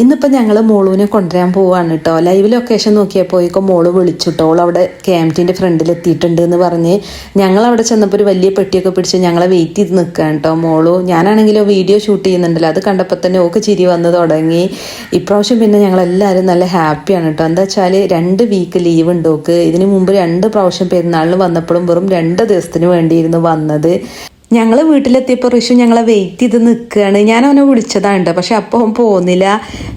ഇന്നിപ്പോൾ ഞങ്ങൾ മോളുവിനെ കൊണ്ടുവരാൻ പോവാണ് കേട്ടോ. ലൈവ് ലൊക്കേഷൻ നോക്കിയപ്പോഴേക്കും മോള് വിളിച്ചിട്ടോ, അവളവിടെ ക്യാമ്പിൻ്റെ ഫ്രണ്ടിൽ എത്തിയിട്ടുണ്ട് എന്ന് പറഞ്ഞ് ഞങ്ങളവിടെ ചെന്നപ്പോൾ ഒരു വലിയ പെട്ടിയൊക്കെ പിടിച്ച് ഞങ്ങളെ വെയിറ്റ് ചെയ്ത് നിൽക്കുകയാണ് കേട്ടോ മോളു. ഞാനാണെങ്കിലോ വീഡിയോ ഷൂട്ട് ചെയ്യുന്നുണ്ടല്ലോ, അത് കണ്ടപ്പോൾ തന്നെ ഓക്ക് ചിരി വന്ന് തുടങ്ങി. ഇപ്രാവശ്യം പിന്നെ ഞങ്ങളെല്ലാവരും നല്ല ഹാപ്പിയാണ് കേട്ടോ. എന്താ വെച്ചാൽ 2 വീക്ക് ലീവ് ഉണ്ട് ഓക്ക്. ഇതിന് മുമ്പ് 2 പ്രാവശ്യം പെരുന്നാളിന് വന്നപ്പോഴും വെറും 2 ദിവസത്തിന് വേണ്ടിയിരുന്നു വന്നത്. ഞങ്ങൾ വീട്ടിലെത്തിയപ്പോൾ ഋഷു ഞങ്ങളെ വെയിറ്റ് ചെയ്ത് നിൽക്കുകയാണ്. ഞാൻ അവനെ വിളിച്ചതാണ്, പക്ഷെ അപ്പോൾ അവൻ പോകുന്നില്ല.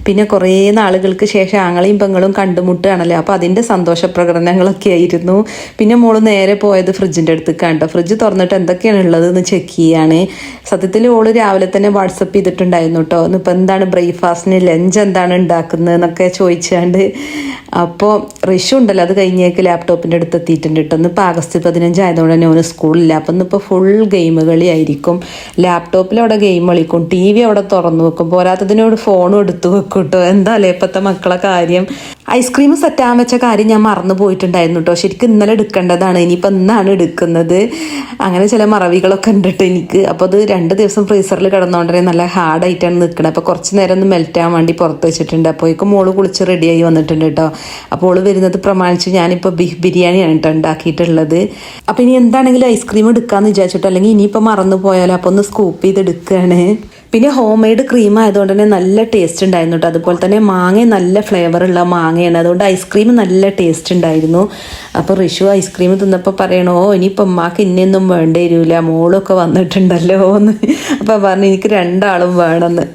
പിന്നെ കുറേ നാളുകൾക്ക് ശേഷം ആങ്ങളെയും പെങ്ങളും കണ്ടുമുട്ടുകയാണല്ലോ, അപ്പോൾ അതിൻ്റെ സന്തോഷ പ്രകടനങ്ങളൊക്കെ ആയിരുന്നു. പിന്നെ മോള് നേരെ പോയത് ഫ്രിഡ്ജിൻ്റെ അടുത്തേക്കാണ് കേട്ടോ. ഫ്രിഡ്ജ് തുറന്നിട്ട് എന്തൊക്കെയാണ് ഉള്ളതെന്ന് ചെക്ക് ചെയ്യാണ്. സത്യത്തിൽ ഓള് രാവിലെ തന്നെ വാട്സപ്പ് ചെയ്തിട്ടുണ്ടായിരുന്നു കേട്ടോ, ഇന്നിപ്പോൾ എന്താണ് ബ്രേക്ക്ഫാസ്റ്റിന് ലഞ്ച് എന്താണ് ഉണ്ടാക്കുന്നത് എന്നൊക്കെ ചോദിച്ചാണ്ട്. അപ്പോൾ ഋഷു ഉണ്ടല്ലോ, അത് കഴിഞ്ഞേക്ക് ലാപ്ടോപ്പിൻ്റെ അടുത്ത് എത്തിയിട്ടുണ്ട് കേട്ടോ. ഇന്നിപ്പോൾ ആഗസ്റ്റ് 15 ആയതുകൊണ്ട് തന്നെ ഓന് സ്കൂളില്ല. അപ്പം ഇന്നിപ്പോൾ ഫുൾ ഗെയിം കളിയായിരിക്കും. ലാപ്ടോപ്പിൽ അവിടെ ഗെയിം കളിക്കും, ടി വി അവിടെ തുറന്നു വെക്കും, പോരാത്തതിനോട് ഫോണും എടുത്തു വെക്കും കേട്ടോ. എന്താ അല്ലേ ഇപ്പോഴത്തെ മക്കളെ കാര്യം. ഐസ്ക്രീം സെറ്റാൻ വെച്ച കാര്യം ഞാൻ മറന്നു പോയിട്ടുണ്ടായിരുന്നു കേട്ടോ. ശരിക്കും ഇന്നലെ എടുക്കേണ്ടതാണ്, ഇനിയിപ്പോൾ ഇന്നാണ് എടുക്കുന്നത്. അങ്ങനെ ചില മറവികളൊക്കെ ഉണ്ട് കേട്ടോ എനിക്ക്. അപ്പോൾ അത് 2 ദിവസം ഫ്രീസറിൽ കിടന്നുകൊണ്ടേ നല്ല ഹാർഡായിട്ടാണ് നിൽക്കുന്നത്. അപ്പോൾ കുറച്ച് നേരം ഒന്ന് മെൽറ്റ് ആവാൻ വേണ്ടി പുറത്ത് വെച്ചിട്ടുണ്ട്. അപ്പോഴേക്കും മോള് കുളിച്ച് റെഡിയായി വന്നിട്ടുണ്ട് കേട്ടോ. അപ്പോൾ ഓള് വരുന്നത് പ്രമാണിച്ച് ഞാനിപ്പോൾ ബീഫ് ബിരിയാണിയാണ് കേട്ടോ ഉണ്ടാക്കിയിട്ടുള്ളത്. അപ്പോൾ ഇനി എന്താണെങ്കിലും ഐസ്ക്രീം എടുക്കാമെന്ന് വിചാരിച്ചിട്ടോ, അല്ലെങ്കിൽ ഇനിയിപ്പോൾ മറന്നു പോയാലോ, അപ്പോൾ ഒന്ന് സ്കൂപ്പ് ചെയ്ത് എടുക്കുകയാണ്. പിന്നെ ഹോം മെയ്ഡ് ക്രീം ആയതുകൊണ്ട് തന്നെ നല്ല ടേസ്റ്റ് ഉണ്ടായിരുന്നു കേട്ടോ. അതുപോലെ തന്നെ മാങ്ങ നല്ല ഫ്ലേവറുള്ള മാങ്ങയാണ്, അതുകൊണ്ട് ഐസ്ക്രീം നല്ല ടേസ്റ്റ് ഉണ്ടായിരുന്നു. അപ്പോൾ ഋഷു ഐസ്ക്രീം തിന്നപ്പോൾ പറയണോ, ഇനിയിപ്പോൾ അമ്മക്ക് ഇന്നൊന്നും വേണ്ടി വരില്ല, മോളൊക്കെ വന്നിട്ടുണ്ടല്ലോ എന്ന്. അപ്പോൾ പറഞ്ഞു എനിക്ക് 2 ആളും വേണമെന്ന്.